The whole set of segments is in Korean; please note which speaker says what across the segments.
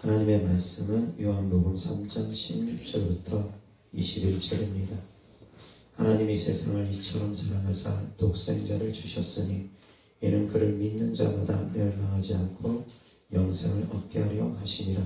Speaker 1: 하나님의 말씀은 요한복음 3장 16절부터 21절입니다. 하나님이 세상을 이처럼 사랑하사 독생자를 주셨으니 이는 그를 믿는 자마다 멸망하지 않고 영생을 얻게 하려 하심이라.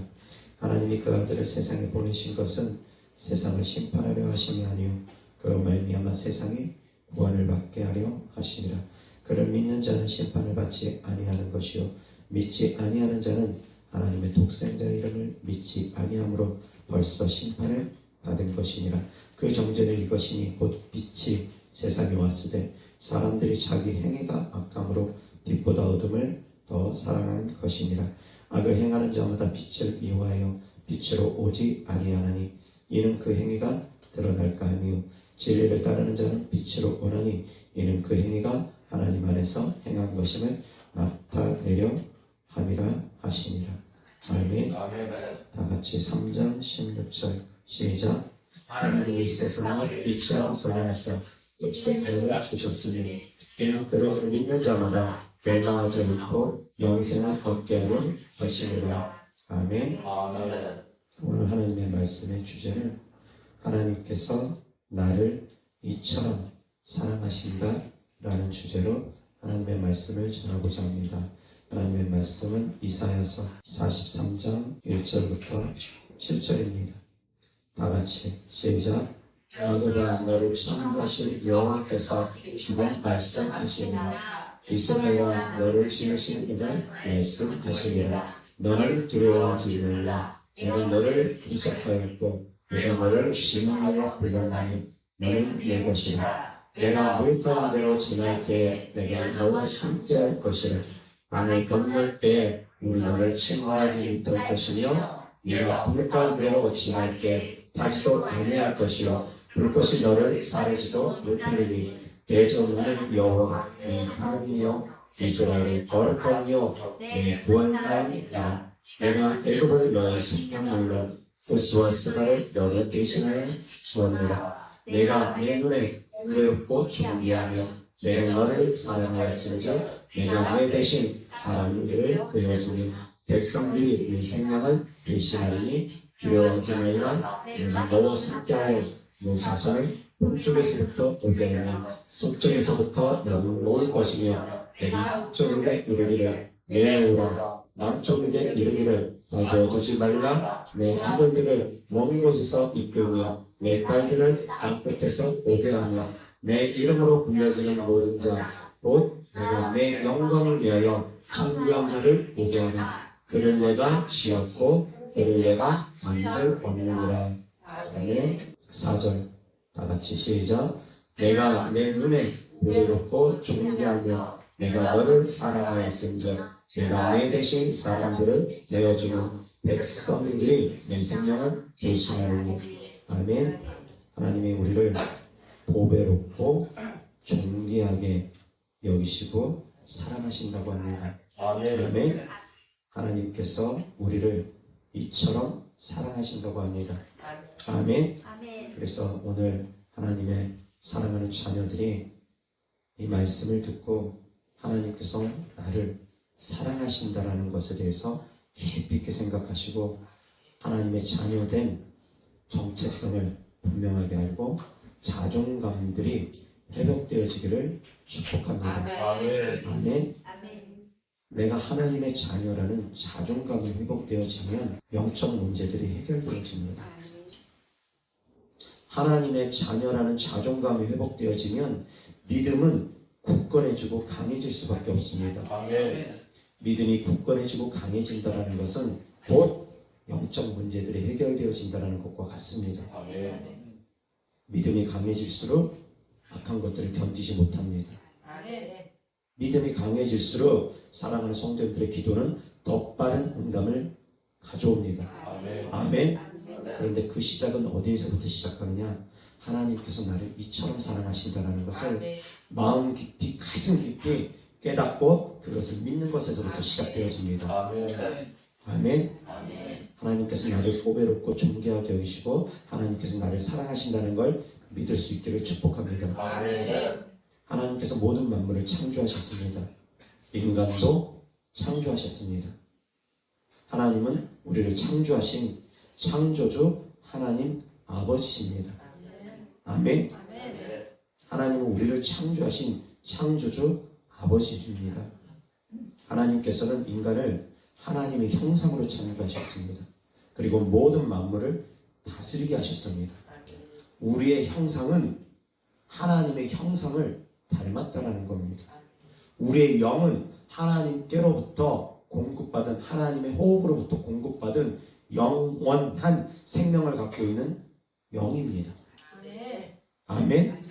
Speaker 1: 하나님이 그 아들을 세상에 보내신 것은 세상을 심판하려 하심이 아니요 그로 말미암아 세상이 구원을 받게 하려 하심이라. 그를 믿는 자는 심판을 받지 아니하는 것이요 믿지 아니하는 자는 하나님의 독생자 이름을 믿지 아니함으로 벌써 심판을 받은 것이니라. 그 정죄는 이것이니 곧 빛이 세상에 왔으되 사람들이 자기 행위가 악함으로 빛보다 어둠을 더 사랑한 것이니라. 악을 행하는 자마다 빛을 미워하여 빛으로 오지 아니하나니 이는 그 행위가 드러날까 하며 진리를 따르는 자는 빛으로 오나니 이는 그 행위가 하나님 안에서 행한 것임을 나타내려 함이라 하시니라. 아멘. 다 같이 3장 16절 시작. 하나님이 세상을 빛처럼 사랑하사 독생자를 주셨으니 이는 그를 믿는 자마다 멸망하지 않고 영생을 얻게 하려 하시니라. 아멘. 오늘 하나님의 말씀의 주제는 하나님께서 나를 이처럼 사랑하신다 라는 주제로 하나님의 말씀을 전하고자 합니다. 하나님의 말씀은 이사야서 43장 1절부터 7절입니다. 다 같이 시작. 야곱아 너를 창조하신 여호와께서 지금 말씀하시니라. 이스라엘아 너를 지으신 이가 말씀하시니라. 너를 두려워하지 말라. 내가 너를 분석하였고 내가 너를 심하여 불렀나니 너는 내 것이라. 내가 물 가운데로 지날 때에 내가 너와 함께할 것이라. 강을 건널 때에 물이 너를 침몰하지 못할 것이며 네가 불 가운데로 지날 때 타지도 아니할 것이요 불꽃이 너를 사르지도 못하리니 대전하는 여호와 내 하나님이여 이스라엘의 거룩함이요 내 구원자이라. 내가 애굽을 너의 생명물로 호수와 스바를 너를 대신하여 주었노라. 내가 내 눈에 의롭고 존귀하며 내가 너를 사랑하였으므로 내가 내 대신 사람들을 그려주니 백성들이 네 생명을 대신하리니 두려워하지 말라. 내가 너와 함께하여 네 자손을 북쪽에서부터 오게 하며 서쪽에서부터 너를 모을 것이며 내가 북쪽에 이르기를 내 오라 남쪽에 이르기를 거두지 말라. 내 아들들을 먼 곳에서 이끌며 내 딸들을 땅끝에서 오게 하며 내 이름으로 불려지는 모든 자 곧 내가 내 영광을 위하여 창조한 자를 오게 하나 그를 내가 지었고 그를 내가 만들었느니라. 아멘. 4절 다 같이 시작. 내가 내 눈에 의롭고 존귀하며 내가 너를 사랑하였음즉 내가 내 대신 사람들을 내어주는 백성들이 내 생명을 대신하리니. 아멘. 하나님이 우리를 보배롭고 존귀하게 여기시고 사랑하신다고 합니다. 아멘. 하나님께서 우리를 이처럼 사랑하신다고 합니다. 아멘. 그래서 오늘 하나님의 사랑하는 자녀들이 이 말씀을 듣고 하나님께서 나를 사랑하신다라는 것에 대해서 깊이 있게 생각하시고 하나님의 자녀된 정체성을 분명하게 알고 자존감들이 회복되어지기를 축복합니다. 아멘. 내가 하나님의 자녀라는 자존감이 회복되어지면 영적 문제들이 해결되어집니다. 하나님의 자녀라는 자존감이 회복되어지면 믿음은 굳건해지고 강해질 수밖에 없습니다. 믿음이 굳건해지고 강해진다는 것은 곧 영적 문제들이 해결되어진다는 것과 같습니다. 믿음이 강해질수록 악한 것들을 견디지 못합니다. 믿음이 강해질수록 사랑하는 성도들의 기도는 더 빠른 응답을 가져옵니다. 아멘. 그런데 그 시작은 어디에서부터 시작하느냐? 하나님께서 나를 이처럼 사랑하신다는 것을 마음 깊이 가슴 깊이 깨닫고 그것을 믿는 것에서부터 시작되어집니다. 아멘. 하나님께서 나를 보배롭고 존귀하게 여기시고 하나님께서 나를 사랑하신다는 걸 믿을 수 있기를 축복합니다. 하나님께서 모든 만물을 창조하셨습니다. 인간도 창조하셨습니다. 하나님은 우리를 창조하신 창조주 하나님 아버지십니다. 아멘. 하나님은 우리를 창조하신 창조주 아버지십니다. 하나님께서는 인간을 하나님의 형상으로 창조하셨습니다. 그리고 모든 만물을 다스리게 하셨습니다. 우리의 형상은 하나님의 형상을 닮았다라는 겁니다. 우리의 영은 하나님께로부터 공급받은, 하나님의 호흡으로부터 공급받은 영원한 생명을 갖고 있는 영입니다. 아멘.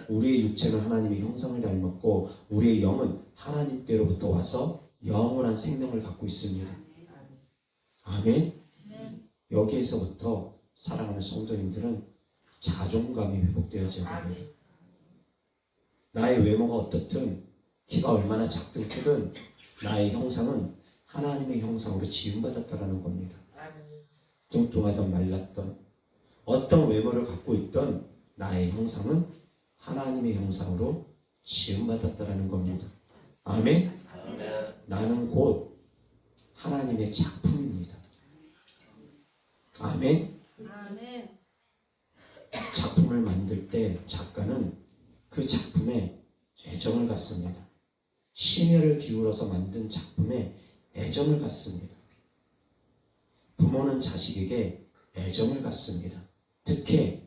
Speaker 1: 우리의 육체는 하나님의 형상을 닮았고 우리의 영은 하나님께로부터 와서 영원한 생명을 갖고 있습니다. 아멘. 여기에서부터 사랑하는 성도님들은 자존감이 회복되어져야 됩니다. 나의 외모가 어떻든, 키가 얼마나 작든 크든 나의 형상은 하나님의 형상으로 지음받았다라는 겁니다. 뚱뚱하던 말랐던 어떤 외모를 갖고 있던 나의 형상은 하나님의 형상으로 지음받았다라는 겁니다. 아멘. 나는 곧 하나님의 작품입니다. 아멘. 작품을 만들 때 작가는 그 작품에 애정을 갖습니다. 심혈을 기울여서 만든 작품에 애정을 갖습니다. 부모는 자식에게 애정을 갖습니다. 특히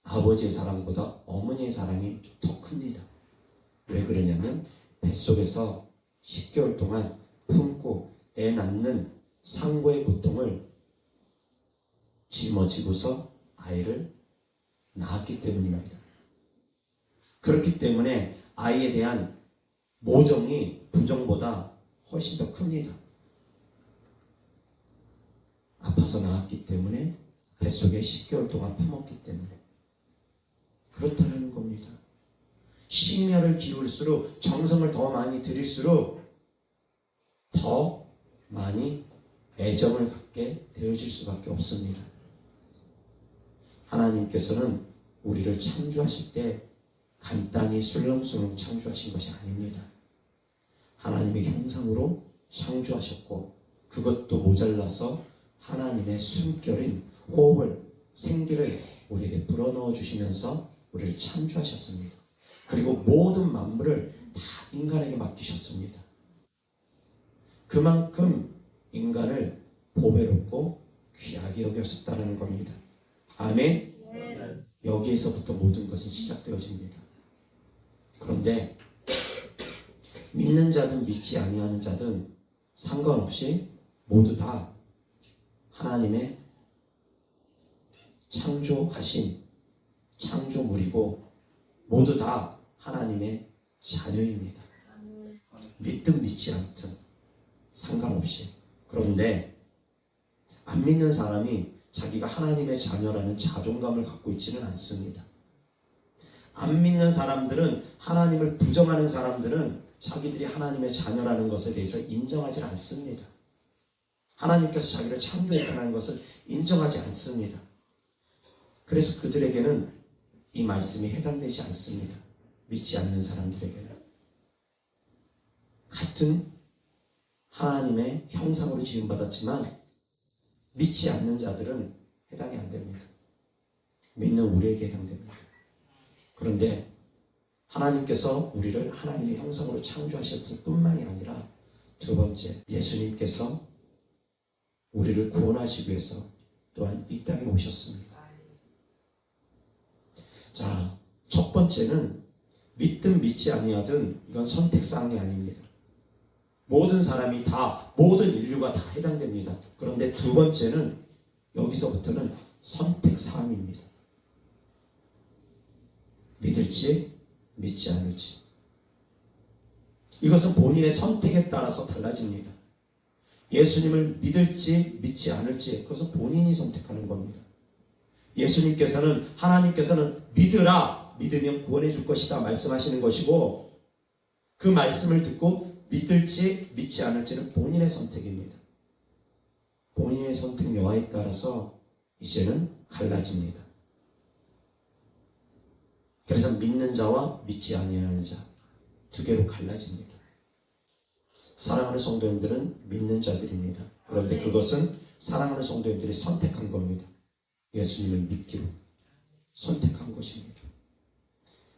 Speaker 1: 아버지의 사랑보다 어머니의 사랑이 더 큽니다. 왜 그러냐면 뱃속에서 10개월 동안 품고 애 낳는 상고의 고통을 짊어지고서 아이를 낳았기 때문입니다. 그렇기 때문에 아이에 대한 모정이 부정보다 훨씬 더 큽니다. 아파서 낳았기 때문에 뱃속에 10개월 동안 품었기 때문에 그렇다는 겁니다. 심혈을 기울일수록, 정성을 더 많이 들일수록 더 많이 애정을 갖게 되어질 수밖에 없습니다. 하나님께서는 우리를 창조하실 때 간단히 술렁술렁 창조하신 것이 아닙니다. 하나님의 형상으로 창조하셨고 그것도 모자라서 하나님의 숨결인 호흡을, 생기를 우리에게 불어넣어 주시면서 우리를 창조하셨습니다. 그리고 모든 만물을 다 인간에게 맡기셨습니다. 그만큼 인간을 보배롭고 귀하게 여겼었다는 겁니다. 아멘. 여기에서부터 모든 것은 시작되어집니다. 그런데 믿는 자든 믿지 아니하는 자든 상관없이 모두 다 하나님의 창조하신 창조물이고 모두 다 하나님의 자녀입니다. 믿든 믿지 않든 상관없이. 그런데 안 믿는 사람이 자기가 하나님의 자녀라는 자존감을 갖고 있지는 않습니다. 안 믿는 사람들은, 하나님을 부정하는 사람들은 자기들이 하나님의 자녀라는 것에 대해서 인정하지 않습니다. 하나님께서 자기를 창조했다는 것을 인정하지 않습니다. 그래서 그들에게는 이 말씀이 해당되지 않습니다. 믿지 않는 사람들에게는. 같은 하나님의 형상으로 지음받았지만 믿지 않는 자들은 해당이 안 됩니다. 믿는 우리에게 해당됩니다. 그런데 하나님께서 우리를 하나님의 형상으로 창조하셨을 뿐만이 아니라 두 번째, 예수님께서 우리를 구원하시기 위해서 또한 이 땅에 오셨습니다. 자, 첫 번째는 믿든 믿지 아니하든 이건 선택사항이 아닙니다. 모든 사람이 다, 모든 인류가 다 해당됩니다. 그런데 두 번째는 여기서부터는 선택사항입니다. 믿을지 믿지 않을지. 이것은 본인의 선택에 따라서 달라집니다. 예수님을 믿을지 믿지 않을지 그것은 본인이 선택하는 겁니다. 예수님께서는, 하나님께서는 믿으라, 믿으면 구원해 줄 것이다 말씀하시는 것이고 그 말씀을 듣고 믿을지 믿지 않을지는 본인의 선택입니다. 본인의 선택 여하에 따라서 이제는 갈라집니다. 그래서 믿는 자와 믿지 아니하는 자 두 개로 갈라집니다. 사랑하는 성도님들은 믿는 자들입니다. 그런데 그것은 사랑하는 성도님들이 선택한 겁니다. 예수님을 믿기로 선택한 것입니다.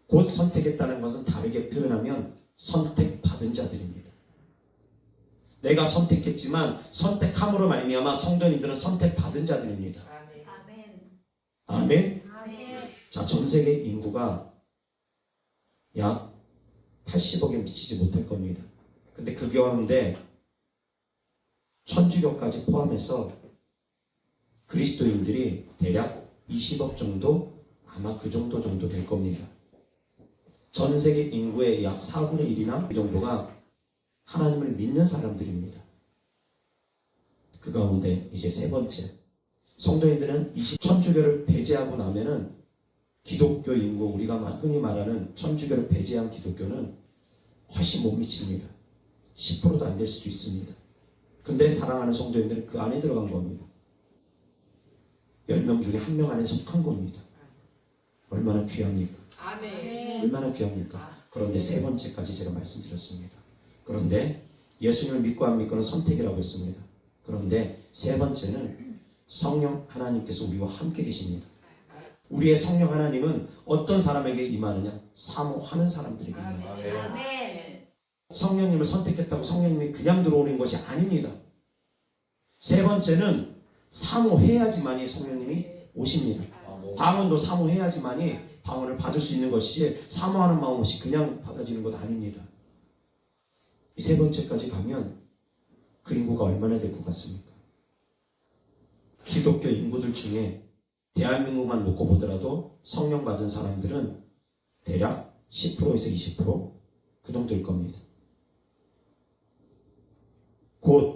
Speaker 1: 곧 선택했다는 것은 다르게 표현하면 선택받은 자들입니다. 내가 선택했지만 선택함으로 말미암아 성도님들은 선택받은 자들입니다. 아멘. 자, 전 세계 인구가 약 80억에 미치지 못할 겁니다. 근데 그 가운데 천주교까지 포함해서 그리스도인들이 대략 20억 정도, 아마 그 정도 될 겁니다. 전 세계 인구의 약 4분의 1이나 그 정도가 하나님을 믿는 사람들입니다. 그 가운데 이제 세 번째, 성도인들은 천주교를 배제하고 나면은 기독교 인구, 우리가 흔히 말하는 천주교를 배제한 기독교는 훨씬 못 미칩니다. 10%도 안 될 수도 있습니다. 근데 사랑하는 성도인들은 그 안에 들어간 겁니다. 10명 중에 1명 안에 속한 겁니다. 얼마나 귀합니까?
Speaker 2: 아멘.
Speaker 1: 얼마나 귀합니까? 그런데 세 번째까지 제가 말씀드렸습니다. 그런데 예수님을 믿고 안 믿고는 선택이라고 했습니다. 그런데 세 번째는 성령 하나님께서 우리와 함께 계십니다. 우리의 성령 하나님은 어떤 사람에게 임하느냐? 사모하는 사모하는 사람들에게 임합니다.
Speaker 2: 아멘.
Speaker 1: 성령님을 선택했다고 성령님이 그냥 들어오는 것이 아닙니다. 세 번째는 사모해야지만이 성령님이 오십니다. 방언도 사모해야지만이 방언을 받을 수 있는 것이지 사모하는 마음 없이 그냥 받아지는 것 아닙니다. 이 세 번째까지 가면 그 인구가 얼마나 될 것 같습니까? 기독교 인구들 중에 대한민국만 놓고 보더라도 성령 받은 사람들은 대략 10%에서 20%그 정도일 겁니다. 곧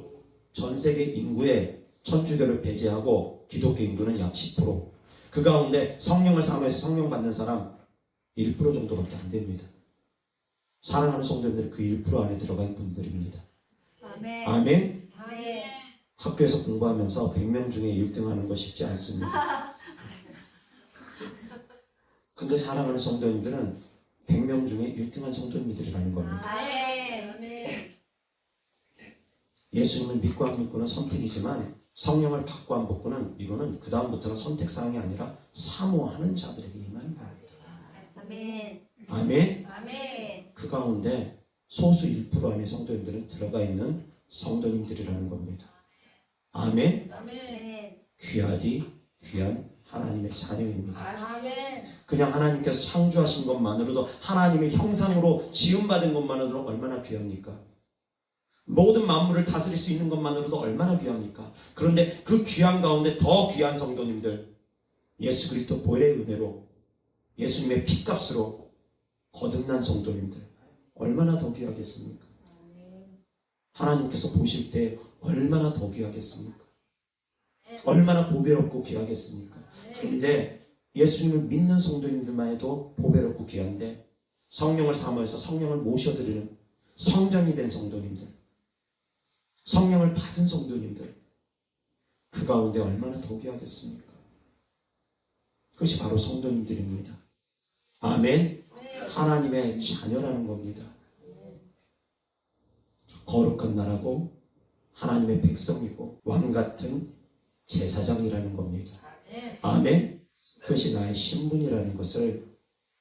Speaker 1: 전 세계 인구의 천주교를 배제하고 기독교 인구는 약 10%. 그 가운데 성령을 사모해서 성령 받는 사람 1% 정도밖에 안 됩니다. 사랑하는 성도들은 그 1% 안에 들어간 분들입니다.
Speaker 2: 아멘.
Speaker 1: 아멘.
Speaker 2: 아멘.
Speaker 1: 학교에서 공부하면서 100명 중에 1등 하는 거 쉽지 않습니다. 근데 사랑하는 성도님들은 100명 중에 1등한 성도님들이라는 겁니다.
Speaker 2: 아멘. 아멘.
Speaker 1: 예수님을 믿고 안 믿고는 선택이지만 성령을 받고 안 받고는 이거는 그 다음부터는 선택사항이 아니라 사모하는 자들에게 임하는 겁니다.
Speaker 2: 아멘.
Speaker 1: 아멘.
Speaker 2: 아멘.
Speaker 1: 그 가운데 소수 1% 안에 성도님들은 들어가 있는 성도님들이라는 겁니다. 아멘.
Speaker 2: 아멘.
Speaker 1: 귀하디 귀한 하나님의 자녀입니다.
Speaker 2: 아멘.
Speaker 1: 그냥 하나님께서 창조하신 것만으로도 하나님의 형상으로 지음받은 것만으로도 얼마나 귀합니까? 모든 만물을 다스릴 수 있는 것만으로도 얼마나 귀합니까? 그런데 그 귀한 가운데 더 귀한 성도님들, 예수 그리스도 보혈의 은혜로 예수님의 피값으로 거듭난 성도님들 얼마나 더 귀하겠습니까? 하나님께서 보실 때 얼마나 더 귀하겠습니까? 얼마나 보배롭고 귀하겠습니까? 그런데 예수님을 믿는 성도님들만 해도 보배롭고 귀한데 성령을 사모해서 성령을 모셔드리는 성전이 된 성도님들, 성령을 받은 성도님들, 그 가운데 얼마나 더 귀하겠습니까? 그것이 바로 성도님들입니다. 아멘. 하나님의 자녀라는 겁니다. 거룩한 나라고 하나님의 백성이고 왕같은 제사장이라는 겁니다. 아멘. 그것이 나의 신분이라는 것을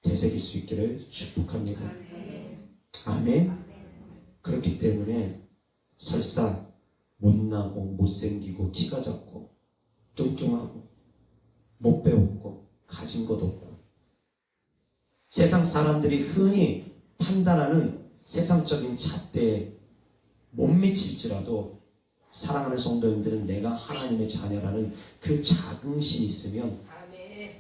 Speaker 1: 되새길 수 있기를 축복합니다. 아멘. 그렇기 때문에 설사 못나고 못생기고 키가 작고 뚱뚱하고 못 배웠고 가진 것 없고 세상 사람들이 흔히 판단하는 세상적인 잣대에 못 미칠지라도 사랑하는 성도님들은 내가 하나님의 자녀라는 그 자긍심이 있으면,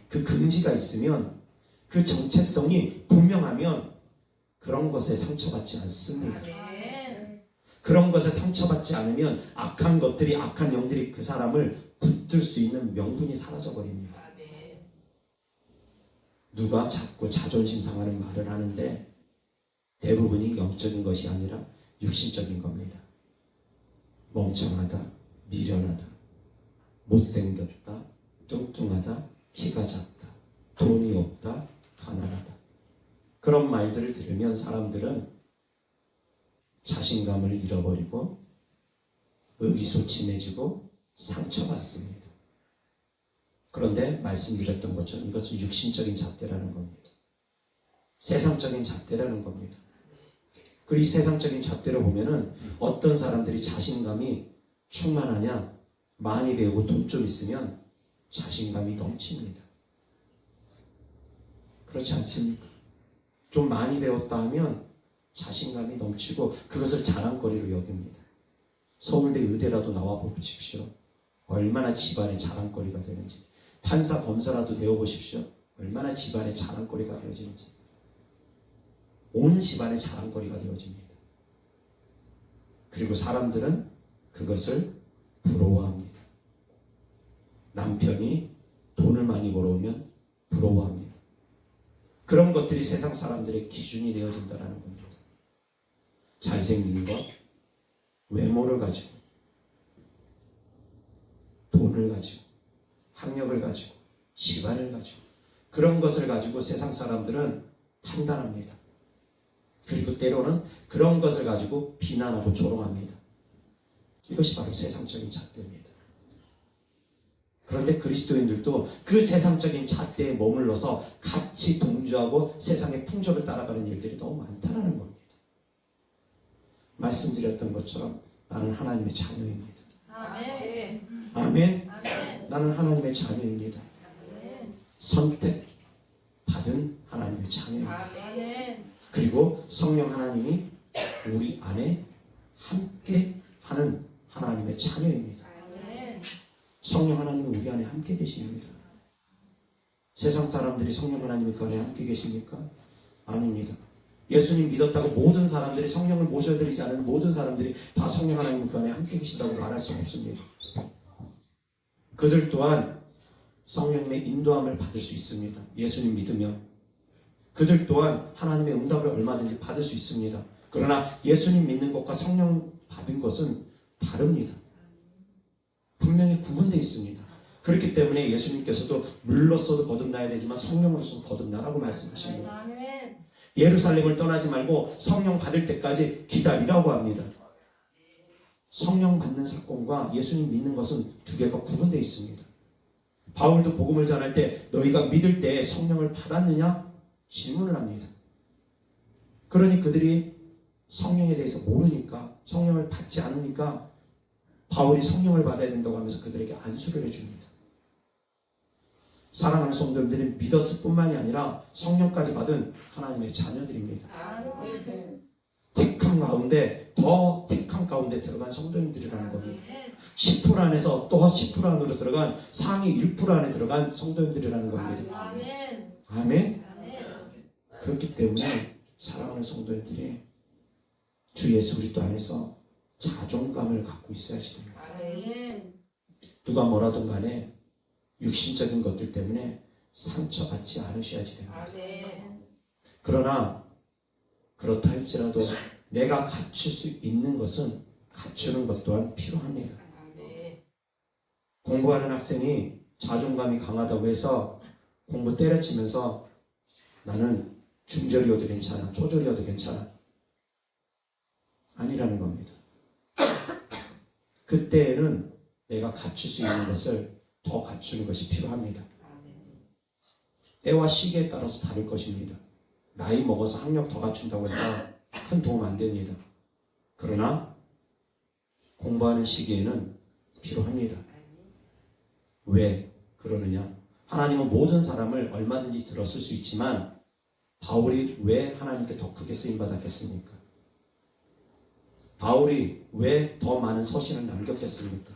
Speaker 1: 그 긍지가 있으면, 그 정체성이 분명하면 그런 것에 상처받지 않습니다. 그런 것에 상처받지 않으면 악한 것들이, 악한 영들이 그 사람을 붙들 수 있는 명분이 사라져버립니다. 누가 자꾸 자존심 상하는 말을 하는데 대부분이 영적인 것이 아니라 육신적인 겁니다. 멍청하다, 미련하다, 못생겼다, 뚱뚱하다, 키가 작다, 돈이 없다, 가난하다. 그런 말들을 들으면 사람들은 자신감을 잃어버리고 의기소침해지고 상처받습니다. 그런데 말씀드렸던 것처럼 이것은 육신적인 잣대라는 겁니다. 세상적인 잣대라는 겁니다. 그리고 이 세상적인 잣대로 보면은 어떤 사람들이 자신감이 충만하냐, 많이 배우고 돈 좀 있으면 자신감이 넘칩니다. 그렇지 않습니까? 좀 많이 배웠다 하면 자신감이 넘치고 그것을 자랑거리로 여깁니다. 서울대 의대라도 나와 보십시오. 얼마나 집안의 자랑거리가 되는지. 판사 검사라도 되어보십시오. 얼마나 집안의 자랑거리가 되어지는지. 온 집안의 자랑거리가 되어집니다. 그리고 사람들은 그것을 부러워합니다. 남편이 돈을 많이 벌어오면 부러워합니다. 그런 것들이 세상 사람들의 기준이 되어진다는 겁니다. 잘생긴 것, 외모를 가지고, 돈을 가지고, 학력을 가지고, 집안을 가지고, 그런 것을 가지고 세상 사람들은 판단합니다. 그리고 때로는 그런 것을 가지고 비난하고 조롱합니다. 이것이 바로 세상적인 잣대입니다. 그런데 그리스도인들도 그 세상적인 잣대에 머물러서 같이 동조하고 세상의 풍조를 따라가는 일들이 너무 많다는 겁니다. 말씀드렸던 것처럼 나는 하나님의 자녀입니다.
Speaker 2: 아멘.
Speaker 1: 아멘.
Speaker 2: 아멘.
Speaker 1: 나는 하나님의 자녀입니다.
Speaker 2: 아멘.
Speaker 1: 선택받은 하나님의 자녀입니다.
Speaker 2: 아멘.
Speaker 1: 그리고 성령 하나님이 우리 안에 함께 하는 하나님의 자녀입니다.
Speaker 2: 아멘.
Speaker 1: 성령 하나님은 우리 안에 함께 계십니다. 세상 사람들이 성령 하나님이 그 안에 함께 계십니까? 아닙니다. 예수님 믿었다고 모든 사람들이 성령을 모셔드리지 않은 모든 사람들이 다 성령 하나님 그 안에 함께 계신다고 말할 수 없습니다. 그들 또한 성령님의 인도함을 받을 수 있습니다. 예수님 믿으면. 그들 또한 하나님의 응답을 얼마든지 받을 수 있습니다. 그러나 예수님 믿는 것과 성령 받은 것은 다릅니다. 분명히 구분되어 있습니다. 그렇기 때문에 예수님께서도 물로서도 거듭나야 되지만 성령으로서 거듭나라고 말씀하십니다.
Speaker 2: 아멘.
Speaker 1: 예루살렘을 떠나지 말고 성령 받을 때까지 기다리라고 합니다. 성령 받는 사건과 예수님 믿는 것은 두 개가 구분되어 있습니다. 바울도 복음을 전할 때 너희가 믿을 때 성령을 받았느냐? 질문을 합니다. 그러니 그들이 성령에 대해서 모르니까, 성령을 받지 않으니까 바울이 성령을 받아야 된다고 하면서 그들에게 안수를 해줍니다. 사랑하는 성도님들은 믿었을 뿐만이 아니라 성령까지 받은 하나님의 자녀들입니다.
Speaker 2: 아멘.
Speaker 1: 택함 가운데 더 택함 가운데 들어간 성도님들이라는 겁니다. 10% 안에서 또 10% 안으로 들어간 상위 1% 안에 들어간 성도님들이라는 겁니다.
Speaker 2: 아멘.
Speaker 1: 아멘.
Speaker 2: 아멘.
Speaker 1: 그렇기 때문에 사랑하는 성도님들이 주 예수 그리스도 안에서 자존감을 갖고 있어야 됩니다.
Speaker 2: 아멘.
Speaker 1: 누가 뭐라든 간에 육신적인 것들 때문에 상처받지 않으셔야지 됩니다.
Speaker 2: 아멘.
Speaker 1: 그러나 그렇다 할지라도 내가 갖출 수 있는 것은 갖추는 것 또한 필요합니다.
Speaker 2: 아멘.
Speaker 1: 공부하는 학생이 자존감이 강하다고 해서 공부 때려치면서 나는 중절이어도 괜찮아, 초절이어도 괜찮아. 아니라는 겁니다. 그때에는 내가 갖출 수 있는 것을 더 갖추는 것이 필요합니다. 때와 시기에 따라서 다를 것입니다. 나이 먹어서 학력 더 갖춘다고 해서 큰 도움 안 됩니다. 그러나 공부하는 시기에는 필요합니다. 왜 그러느냐? 하나님은 모든 사람을 얼마든지 들었을 수 있지만 바울이 왜 하나님께 더 크게 쓰임받았겠습니까? 바울이 왜 더 많은 서신을 남겼겠습니까?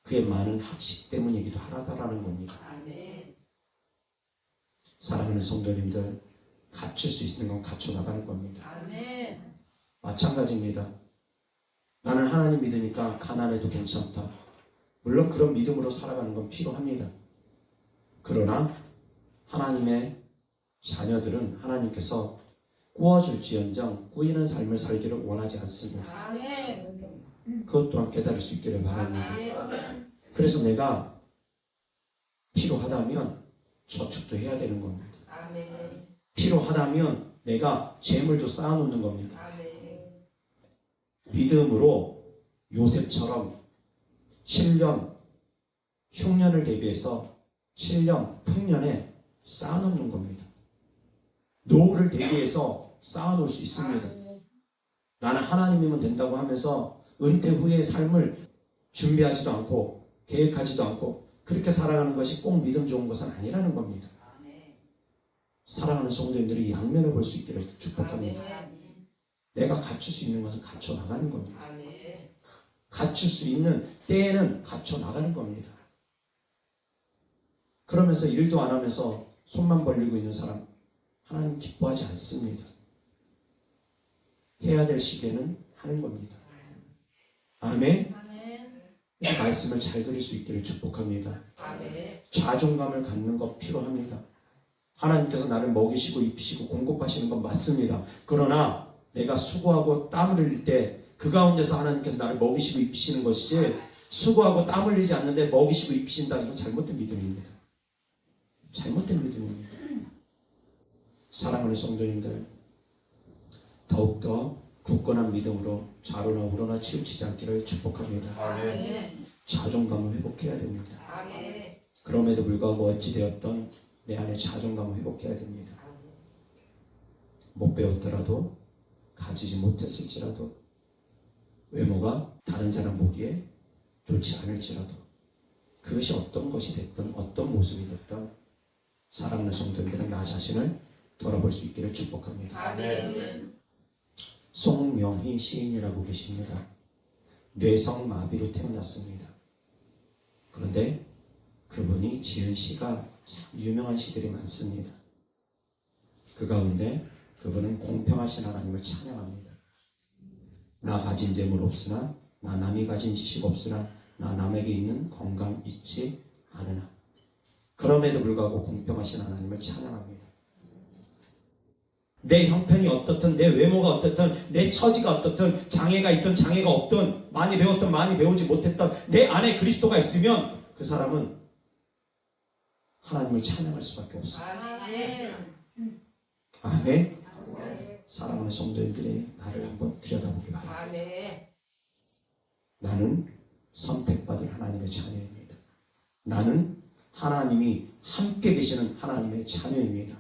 Speaker 1: 그의 많은 학식 때문이기도 하다라는 겁니다.
Speaker 2: 아멘.
Speaker 1: 사랑하는 성도님들, 갖출 수 있는 건 갖춰 나가는 겁니다.
Speaker 2: 아멘.
Speaker 1: 마찬가지입니다. 나는 하나님 믿으니까 가난해도 괜찮다. 물론 그런 믿음으로 살아가는 건 필요합니다. 그러나 하나님의 자녀들은 하나님께서 꾸어줄지언정 꾸이는 삶을 살기를 원하지 않습니다.
Speaker 2: 아멘.
Speaker 1: 그것 또한 깨달을 수 있기를 바랍니다.
Speaker 2: 아멘.
Speaker 1: 그래서 내가 필요하다면 저축도 해야 되는 겁니다.
Speaker 2: 아멘.
Speaker 1: 필요하다면 내가 재물도 쌓아놓는 겁니다.
Speaker 2: 아멘.
Speaker 1: 믿음으로 요셉처럼 7년 흉년을 대비해서 7년 풍년에 쌓아놓는 겁니다. 노후를 대비해서 쌓아놓을 수 있습니다. 나는 하나님이면 된다고 하면서 은퇴 후의 삶을 준비하지도 않고 계획하지도 않고 그렇게 살아가는 것이 꼭 믿음 좋은 것은 아니라는 겁니다. 사랑하는 성도님들이 이 양면을 볼 수 있기를 축복합니다. 내가 갖출 수 있는 것은 갖춰 나가는 겁니다. 갖출 수 있는 때에는 갖춰 나가는 겁니다. 그러면서 일도 안 하면서 손만 벌리고 있는 사람 하나님 기뻐하지 않습니다. 해야 될 시기에는 하는 겁니다. 아멘. 이 말씀을 잘 들을 수 있기를 축복합니다. 자존감을 갖는 것 필요합니다. 하나님께서 나를 먹이시고 입히시고 공급하시는 건 맞습니다. 그러나 내가 수고하고 땀을 흘릴 때 그 가운데서 하나님께서 나를 먹이시고 입히시는 것이지 수고하고 땀 흘리지 않는데 먹이시고 입히신다. 이건 잘못된 믿음입니다. 잘못된 믿음입니다. 사랑하는 성도님들, 더욱더 굳건한 믿음으로 좌로나 우로나 치우치지 않기를 축복합니다.
Speaker 3: 아멘.
Speaker 1: 자존감을 회복해야 됩니다. 그럼에도 불구하고 어찌되었던 내 안에 자존감을 회복해야 됩니다. 못 배웠더라도 가지지 못했을지라도 외모가 다른 사람 보기에 좋지 않을지라도 그것이 어떤 것이 됐든 어떤 모습이 됐든 사랑하는 성도님들은 나 자신을 돌아볼 수 있기를 축복합니다.
Speaker 3: 아멘.
Speaker 1: 송명희 시인이라고 계십니다. 뇌성마비로 태어났습니다. 그런데 그분이 지은 시가 참 유명한 시들이 많습니다. 그 가운데 그분은 공평하신 하나님을 찬양합니다. 나 가진 재물 없으나 나 남이 가진 지식 없으나 나 남에게 있는 건강 잊지 않으나 그럼에도 불구하고 공평하신 하나님을 찬양합니다. 내 형편이 어떻든 내 외모가 어떻든 내 처지가 어떻든 장애가 있든 장애가 없든 많이 배웠든 많이 배우지 못했든 내 안에 그리스도가 있으면 그 사람은 하나님을 찬양할 수밖에 없습니다. 아멘. 사랑하는 성도님들이 나를 한번 들여다보기 바랍니다. 나는 선택받은 하나님의 자녀입니다. 나는 하나님이 함께 계시는 하나님의 자녀입니다.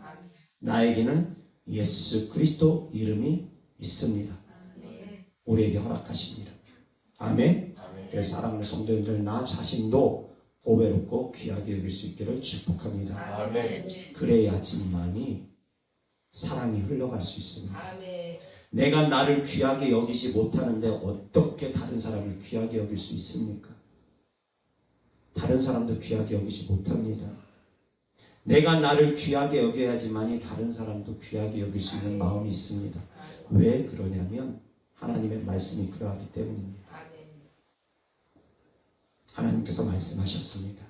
Speaker 1: 나에게는 예수 그리스도 이름이 있습니다. 우리에게 허락하십니다. 아멘. 그래서 사랑하는 성도님들, 나 자신도 보배롭고 귀하게 여길 수 있기를 축복합니다.
Speaker 3: 아멘.
Speaker 1: 그래야지만이 사랑이 흘러갈 수 있습니다. 내가 나를 귀하게 여기지 못하는데 어떻게 다른 사람을 귀하게 여길 수 있습니까? 다른 사람도 귀하게 여기지 못합니다. 내가 나를 귀하게 여겨야지만이 다른 사람도 귀하게 여길 수 있는 마음이 있습니다. 왜 그러냐면 하나님의 말씀이 그러하기 때문입니다. 하나님께서 말씀하셨습니다.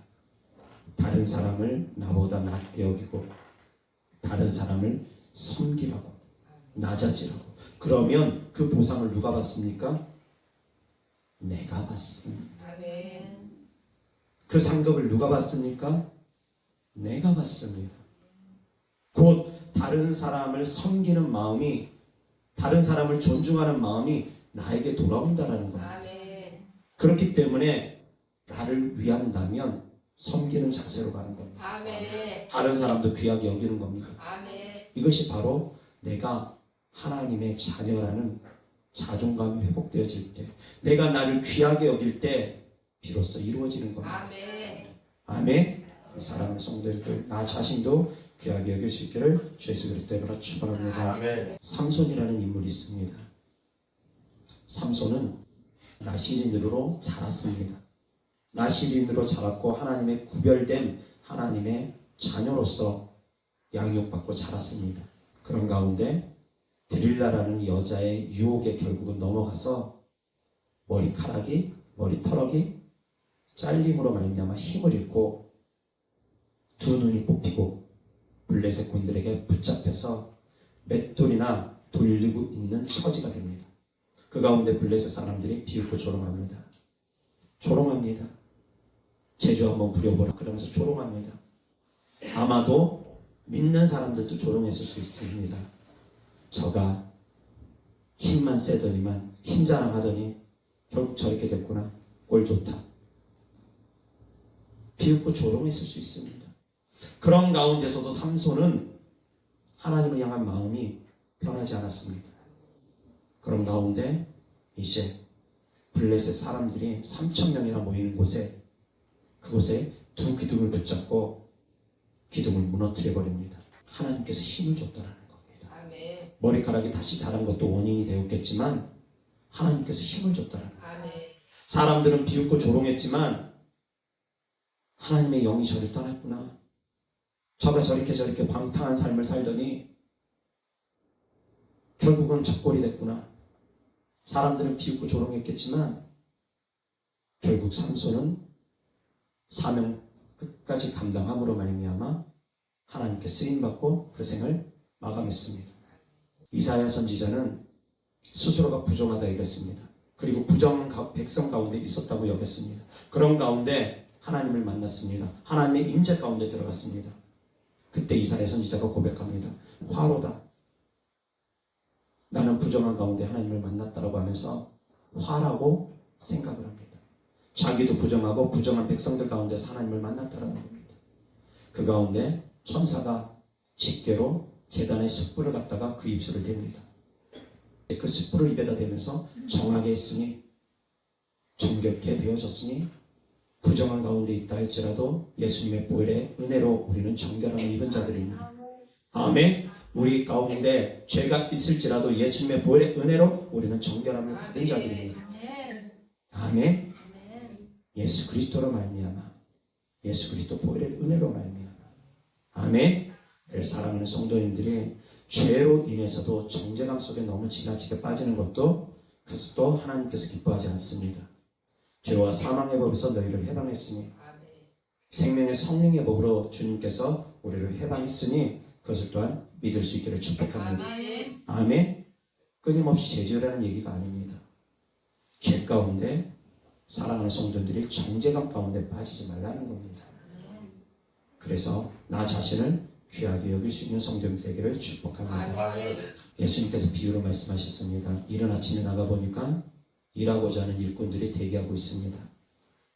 Speaker 1: 다른 사람을 나보다 낮게 여기고 다른 사람을 섬기라고 낮아지라고. 그러면 그 보상을 누가 받습니까? 내가 받습니다. 그 상급을 누가 받습니까? 내가 받습니다. 곧 다른 사람을 섬기는 마음이, 다른 사람을 존중하는 마음이 나에게 돌아온다라는 겁니다. 그렇기 때문에 나를 위한다면 섬기는 자세로 가는 겁니다. 다른 사람도 귀하게 여기는 겁니다. 이것이 바로 내가 하나님의 자녀라는 자존감이 회복되어질 때, 내가 나를 귀하게 여길 때 비로소 이루어지는 겁니다. 아멘. 사랑하는 성도들, 나 자신도 귀하게 여길 수 있기를 주 예수 그리스도 이름으로 축원합니다.
Speaker 3: 아멘.
Speaker 1: 삼손이라는 인물이 있습니다. 삼손은 나시린으로 자랐습니다. 나시린으로 자랐고 하나님의 구별된 하나님의 자녀로서 양육받고 자랐습니다. 그런 가운데 드릴라라는 여자의 유혹에 결국은 넘어가서 머리털이 잘림으로 말미암아 힘을 잃고 두 눈이 뽑히고 블레셋 군들에게 붙잡혀서 맷돌이나 돌리고 있는 처지가 됩니다. 그 가운데 블레셋 사람들이 비웃고 조롱합니다. 제주 한번 부려보라 그러면서 조롱합니다. 아마도 믿는 사람들도 조롱했을 수 있습니다. 저가 힘만 세더니만 힘자랑하더니 결국 저렇게 됐구나. 꼴 좋다. 비웃고 조롱했을 수 있습니다. 그런 가운데서도 삼손은 하나님을 향한 마음이 변하지 않았습니다. 그런 가운데 이제 블레셋 사람들이 3,000명이나 모이는 곳에 그곳에 두 기둥을 붙잡고 기둥을 무너뜨려 버립니다. 하나님께서 힘을 줬다라는 겁니다.
Speaker 2: 아멘.
Speaker 1: 머리카락이 다시 자란 것도 원인이 되었겠지만 하나님께서 힘을 줬다라는 겁니다.
Speaker 2: 아멘.
Speaker 1: 사람들은 비웃고 조롱했지만 하나님의 영이 저를 떠났구나. 저가 저렇게 방탕한 삶을 살더니 결국은 적골이 됐구나. 사람들은 비웃고 조롱했겠지만 결국 삼손은 사명 끝까지 감당함으로 말미암아 하나님께 쓰임받고 그 생을 마감했습니다. 이사야 선지자는 스스로가 부정하다 여겼습니다. 그리고 부정한 백성 가운데 있었다고 여겼습니다. 그런 가운데 하나님을 만났습니다. 하나님의 임재 가운데 들어갔습니다. 그때 이사야 선지자가 고백합니다. 화로다. 나는 부정한 가운데 하나님을 만났다라고 하면서 화라고 생각을 합니다. 자기도 부정하고 부정한 백성들 가운데서 하나님을 만났다라는 겁니다. 그 가운데 천사가 집게로 제단의 숯불을 갖다가 그 입술을 댑니다. 그 숯불을 입에다 대면서 정하게 했으니 정겹게 되어졌으니 부정한 가운데 있다 할지라도 예수님의 보혈의 은혜로 우리는 정결함을 입은 자들입니다. 아멘. 우리 가운데 죄가 있을지라도 예수님의 보혈의 은혜로 우리는 정결함을 받은 자들입니다.
Speaker 2: 아멘.
Speaker 1: 아멘.
Speaker 2: 아멘.
Speaker 1: 예수 그리스도로 말미암아 예수 그리스도 보혈의 은혜로 말미암아 아멘. 그래서 사랑하는 성도님들이 죄로 인해서도 정죄감 속에 너무 지나치게 빠지는 것도 그것도 하나님께서 기뻐하지 않습니다. 죄와 사망의 법에서 너희를 해방했으니
Speaker 2: 아멘.
Speaker 1: 생명의 성령의 법으로 주님께서 우리를 해방했으니 그것을 또한 믿을 수 있기를 축복합니다.
Speaker 2: 아멘.
Speaker 1: 아멘. 끊임없이 죄지으라는 얘기가 아닙니다. 죄 가운데 사랑하는 성도들이 정죄감 가운데 빠지지 말라는 겁니다. 그래서 나 자신을 귀하게 여길 수 있는 성도들 되기를 축복합니다.
Speaker 2: 아멘.
Speaker 1: 예수님께서 비유로 말씀하셨습니다. 이른 아침에 나가보니까 일하고자 하는 일꾼들이 대기하고 있습니다.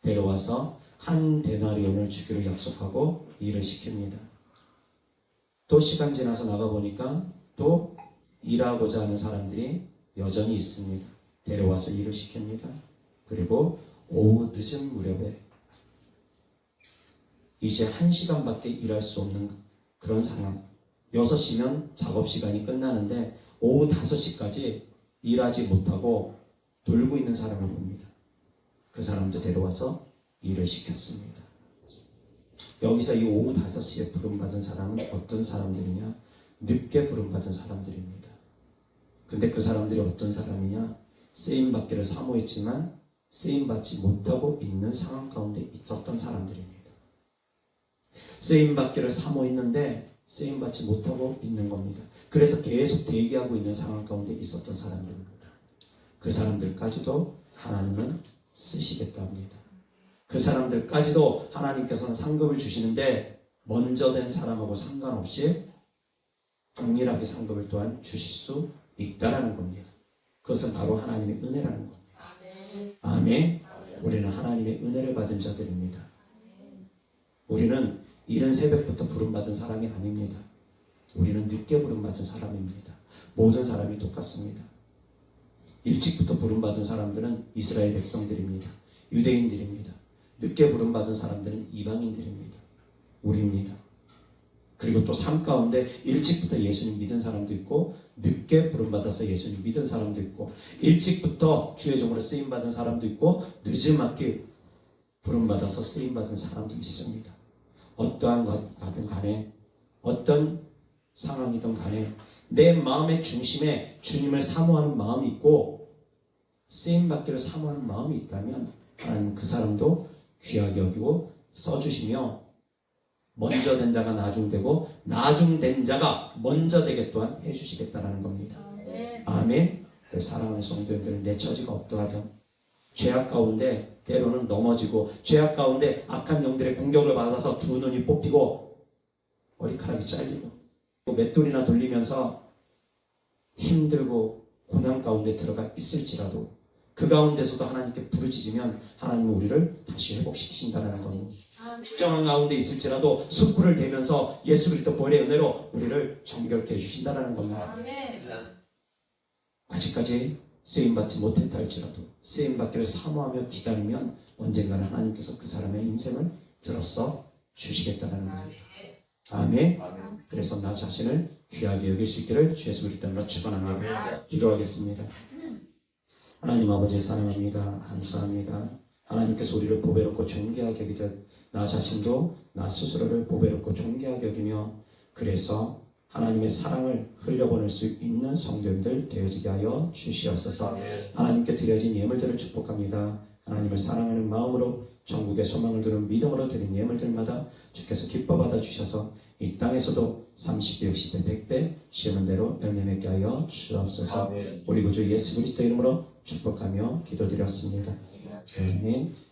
Speaker 1: 데려와서 한 데나리온을 주기로 약속하고 일을 시킵니다. 또 시간 지나서 나가보니까 또 일하고자 하는 사람들이 여전히 있습니다. 데려와서 일을 시킵니다. 그리고 오후 늦은 무렵에 이제 1시간밖에 일할 수 없는 그런 상황. 6시면 작업시간이 끝나는데 오후 5시까지 일하지 못하고 놀고 있는 사람을 봅니다. 그 사람도 데려와서 일을 시켰습니다. 여기서 이 오후 5시에 부름받은 사람은 어떤 사람들이냐? 늦게 부름받은 사람들입니다. 근데 그 사람들이 어떤 사람이냐? 쓰임받기를 사모했지만 쓰임받지 못하고 있는 상황 가운데 있었던 사람들입니다. 쓰임받기를 사모했는데 쓰임받지 못하고 있는 겁니다. 그래서 계속 대기하고 있는 상황 가운데 있었던 사람들입니다. 그 사람들까지도 하나님은 쓰시겠다 합니다. 그 사람들까지도 하나님께서는 상급을 주시는데 먼저 된 사람하고 상관없이 동일하게 상급을 또한 주실 수 있다라는 겁니다. 그것은 바로 하나님의 은혜라는 겁니다. 아멘. 우리는 하나님의 은혜를 받은 자들입니다. 우리는 이른 새벽부터 부름받은 사람이 아닙니다. 우리는 늦게 부름받은 사람입니다. 모든 사람이 똑같습니다. 일찍부터 부름받은 사람들은 이스라엘 백성들입니다. 유대인들입니다. 늦게 부름받은 사람들은 이방인들입니다. 우리입니다. 그리고 또 삶 가운데 일찍부터 예수님 믿은 사람도 있고 늦게 부름받아서 예수님 믿은 사람도 있고 일찍부터 주의 종으로 쓰임받은 사람도 있고 늦지막히 부름받아서 쓰임받은 사람도 있습니다. 어떠한 것이든 간에 어떤 상황이든 간에 내 마음의 중심에 주님을 사모하는 마음이 있고 쓰임받기를 사모하는 마음이 있다면 하나님 그 사람도 귀하게 여기고 써주시며 먼저 된 자가 나중되고 나중된 자가 먼저 되게 또한 해주시겠다라는 겁니다. 아멘. 사랑하는 성도님들은 내 처지가 어떠하든 죄악 가운데 때로는 넘어지고 죄악 가운데 악한 영들의 공격을 받아서 두 눈이 뽑히고 머리카락이 잘리고 맷돌이나 돌리면서 힘들고 고난 가운데 들어가 있을지라도 그 가운데서도 하나님께 부르짖으면 하나님은 우리를 다시 회복시키신다는 겁니다. 특정한 가운데 있을지라도 숯불을 대면서 예수 그리스도 보혈의 은혜로 우리를 정결케 해주신다는 겁니다.
Speaker 2: 아멘.
Speaker 1: 아직까지 쓰임받지 못했다 할지라도 쓰임받기를 사모하며 기다리면 언젠가는 하나님께서 그 사람의 인생을 들어서 주시겠다는 겁니다. 아멘. 그래서 나 자신을 귀하게 여길 수 있기를 주 예수 그리스도로 축원합니다. 기도하겠습니다. 하나님 아버지 사랑합니다. 감사합니다. 하나님께서 우리를 보배롭고 존귀하게 여기듯 나 자신도 나 스스로를 보배롭고 존귀하게 여기며 그래서 하나님의 사랑을 흘려보낼 수 있는 성도님들 되어지게 하여 주시옵소서. 하나님께 드려진 예물들을 축복합니다. 하나님을 사랑하는 마음으로 전국의 소망을 두는 믿음으로 드린 예물들마다 주께서 기뻐 받아주셔서 이 땅에서도 30배, 60배, 100배 시험은 대로 열매 맺게 하여 주옵소서. 우리 구주 예수 그리스도 이름으로 축복하며 기도드렸습니다. 아멘.